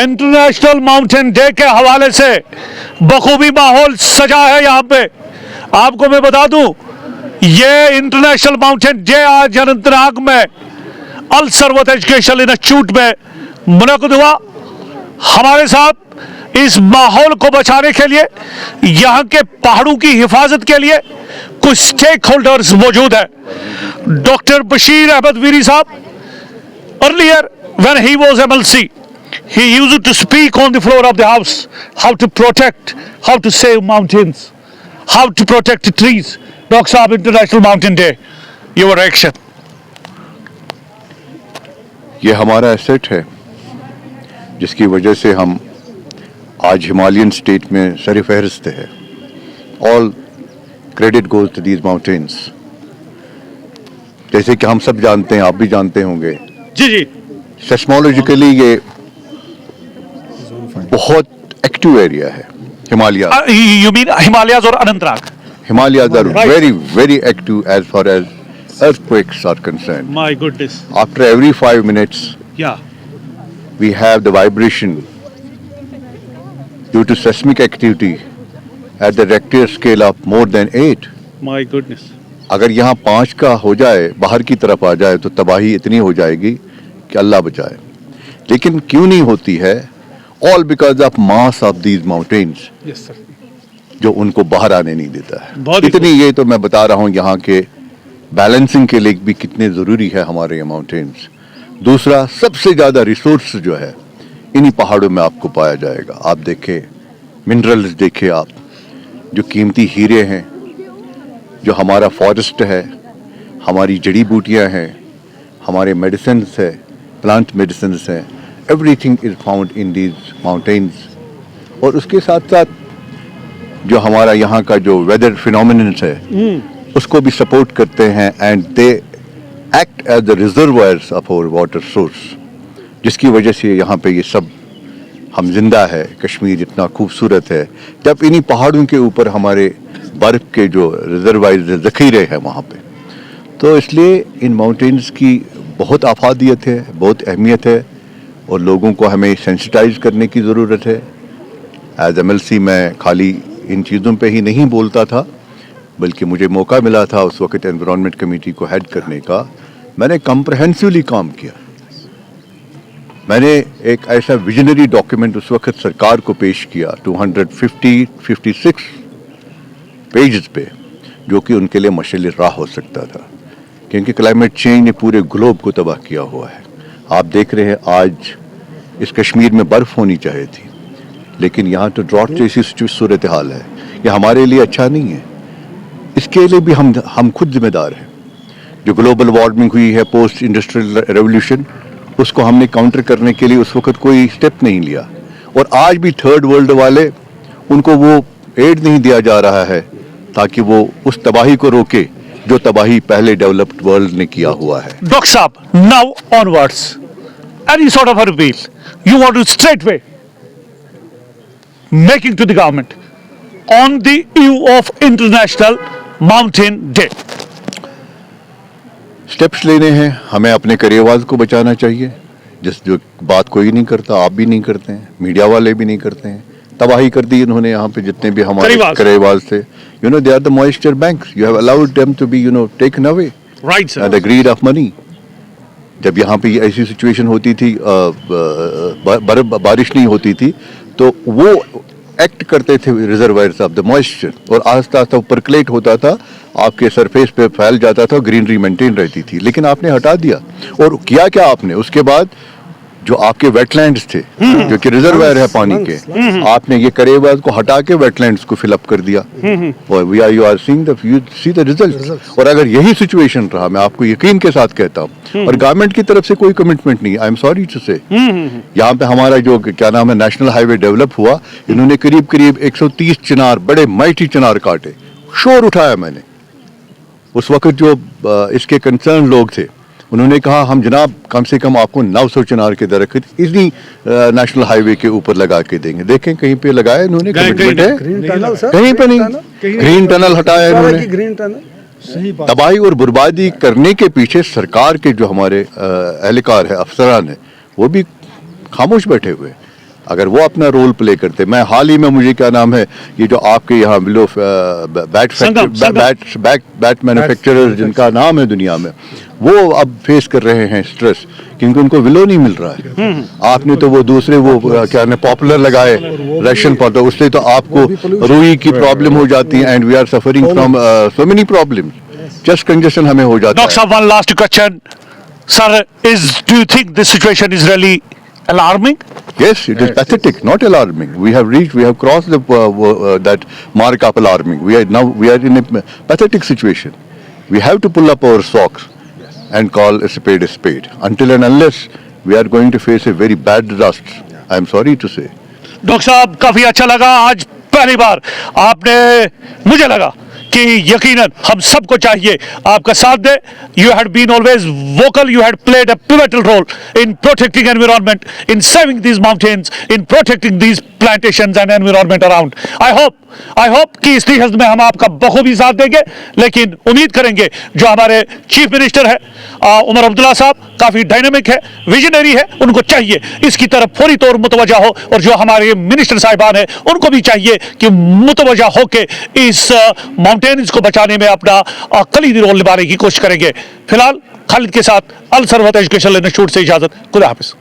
International mountain day के हवाले से बखूबी माहौल सजा है यहाँ पे। आपको मैं बता दूं, ये इंटरनेशनल माउंटेन डे आज अनंतनाग में अल सरवत एजुकेशनल इंस्टीट्यूट में मुनक़िद हुआ। हमारे साथ इस माहौल को बचाने के लिए, यहाँ के पहाड़ों की हिफाजत के लिए कुछ स्टेक होल्डर्स मौजूद है। डॉक्टर बशीर अहमद वीरी साहब, earlier when he was MLC, he used to speak on the floor of the house how to protect, how to save mountains, how to protect trees. Dr. Saab, International Mountain Day, your reaction? ये हमारा asset है जिसकी वजह से हम आज Himalayan state में सर फहरिस्त है। All credit goes to these mountains. जैसे कि हम सब जानते हैं, आप भी जानते होंगे, जी जी, सेस्मोलॉजिकली ये बहुत एक्टिव एरिया है हिमालय। you mean Himalayas और Anantnag? Himalayas are Right. very active as far as earthquakes are concerned. My goodness. After every 5 minutes, Yeah. we have the vibration due to seismic activity at the Richter scale of more than 8. My goodness. अगर यहाँ 5 का हो जाए, बाहर की तरफ आ जाए, तो तबाही इतनी हो जाएगी कि अल्लाह बचाए। लेकिन क्यों नहीं होती है? All because of mass of these mountains, Yes sir. जो उनको बाहर आने नहीं देता है। बहुत ही इतनी, ये तो मैं बता रहा हूँ यहाँ के बैलेंसिंग के लिए भी कितने ज़रूरी है हमारे ये माउंटेन्स। दूसरा, सबसे ज़्यादा रिसोर्स जो है इन्हीं पहाड़ों में आपको पाया जाएगा। आप देखें, मिनरल्स देखें आप, जो कीमती हीरे हैं, जो हमारा फॉरेस्ट है, हमारी जड़ी बूटियाँ हैं, हमारे मेडिसिन्स है, प्लांट मेडिसिन्स हैं, everything is found in these mountains. और उसके साथ साथ जो हमारा यहाँ का जो वेदर फिनोमिनन्स है उसको भी सपोर्ट करते हैं, and they act as the reservoirs of our water source, जिसकी वजह से यहाँ पे ये सब हम जिंदा है। कश्मीर इतना खूबसूरत है जब इन्हीं पहाड़ों के ऊपर हमारे बर्फ़ के जो रिजर्वायर्स ज़ख़ीरे हैं वहाँ पे। तो इसलिए इन माउंटेन्स की बहुत अफादियत है, बहुत अहमियत है, और लोगों को हमें सेंसिटाइज करने की ज़रूरत है। एज MLC मैं खाली इन चीज़ों पे ही नहीं बोलता था, बल्कि मुझे मौका मिला था उस वक्त एनवायरनमेंट कमेटी को हेड करने का। मैंने कम्प्रहेंसिवली काम किया। मैंने एक ऐसा विजनरी डॉक्यूमेंट उस वक्त सरकार को पेश किया 256 पेजेस पे, जो कि उनके लिए मशाल राह हो सकता था, क्योंकि क्लाइमेट चेंज ने पूरे ग्लोब को तबाह किया हुआ है। आप देख रहे हैं आज इस कश्मीर में बर्फ़ होनी चाहिए थी, लेकिन यहाँ तो ड्रॉट जैसी सूरत हाल है। ये हमारे लिए अच्छा नहीं है। इसके लिए भी हम खुद जिम्मेदार हैं। जो ग्लोबल वार्मिंग हुई है पोस्ट इंडस्ट्रियल रेवोल्यूशन, उसको हमने काउंटर करने के लिए उस वक्त कोई स्टेप नहीं लिया, और आज भी थर्ड वर्ल्ड वाले, उनको वो एड नहीं दिया जा रहा है ताकि वो उस तबाही को रोके जो तबाही पहले डेवलप्ड वर्ल्ड ने किया हुआ है। Dr. Saab, now onwards, any sort of a appeal you want to straightway making to the government on the eve of International Mountain Day? Steps लेने हैं, हमें अपने करेवाज को बचाना चाहिए, जो बात कोई नहीं करता, आप भी नहीं करते हैं, मीडिया वाले भी नहीं करते हैं। तबाही कर दी इन्होंने यहाँ पे जितने भी हमारे करेवाज थे। You know, they are the moisture banks, you have allowed them to be taken away Right sir. The greed of money. जब यहाँ पे ऐसी सिचुएशन होती थी, बारिश नहीं होती थी, तो वो एक्ट करते थे रिजर्वायर्स ऑफ द मॉइस्चर, और आस्ता आस्ता परकलेट होता था, आपके सरफेस पे फैल जाता था, ग्रीनरी मेंटेन रहती थी। लेकिन आपने हटा दिया, और किया क्या आपने? उसके बाद जो आपके वेटलैंड्स थे, जो कि रिजर्वायर है पानी के, आपने ये करेवाज को हटा के वेटलैंड्स को फिलअप कर दिया, और you are seeing the result. और अगर यही सिचुएशन रहा, मैं आपको यकीन के साथ कहता हूँ, और गवर्नमेंट की तरफ से कोई कमिटमेंट नहीं, आई एम सॉरी टू से, यहाँ पे हमारा जो क्या नाम है नेशनल हाईवे डेवलप हुआ, इन्होंने करीब करीब 130 चिनार, बड़े माइटी चिनार काटे। शोर उठाया मैंने। उस वक्त जो इसके कंसर्न लोग थे, उन्होंने कहा हम जनाब कम से कम आपको 900 चिनार के दरख्त इसी नेशनल हाईवे के ऊपर लगा के देंगे। देखें कहीं पे लगाया इन्होंने, कमिटमेंट है? कहीं पे नहीं। ग्रीन टनल हटाया इन्होंने। तबाही और बर्बादी करने के पीछे सरकार के जो हमारे एहलकार है, अफसरान है, वो भी खामोश बैठे हुए। अगर वो अपना रोल प्ले करते, मैं हाल ही में मुझे क्या नाम है ये जो आपके यहाँ बिलो बैट मैन्युफैक्चरर्स जिनका नाम है दुनिया में, वो अब फेस कर रहे हैं स्ट्रेस क्योंकि उनको विलो नहीं मिल रहा है। आपने तो वो दूसरे वो क्या ना पॉपुलर लगाए रशियन पॉपुलर, उससे तो आपको रूई की प्रॉब्लम हो जाती है and we are suffering from so many problems, chest congestion हमें हो जाता Dr. है। One last question, sir. Do you think this situation is really alarming? Yes, it is pathetic, not alarming. We have crossed that mark of alarming. We are in a pathetic situation. We have to pull up our socks and call a spade a spade. Until and unless we are going to face a very bad disaster. I am sorry to say. Doctor साहब काफी अच्छा लगा, आज पहली बार आपने, मुझे लगा कि यकीनन हम सबको चाहिए आपका साथ दे। You had been always vocal, you had played a pivotal role in protecting environment, in saving these mountains, in protecting these plantations and environment around. I hope कि इस लिहाज में हम आपका बखूबी साथ देंगे, लेकिन उम्मीद करेंगे जो हमारे चीफ मिनिस्टर है उमर अब्दुल्ला साहब, काफी डायनामिक है, विजनरी है, उनको चाहिए इसकी तरफ फौरी तौर मुतवजा हो, और जो हमारे मिनिस्टर साहिबान है उनको भी चाहिए कि मुतवजा होके इस माउंटेन्स को बचाने में अपना कलीदी रोल निभाने की कोशिश करेंगे। फिलहाल खालिद के साथ अल सरवत एजुकेशनल इंस्टीट्यूट से इजाजत, खुदा हाफिज।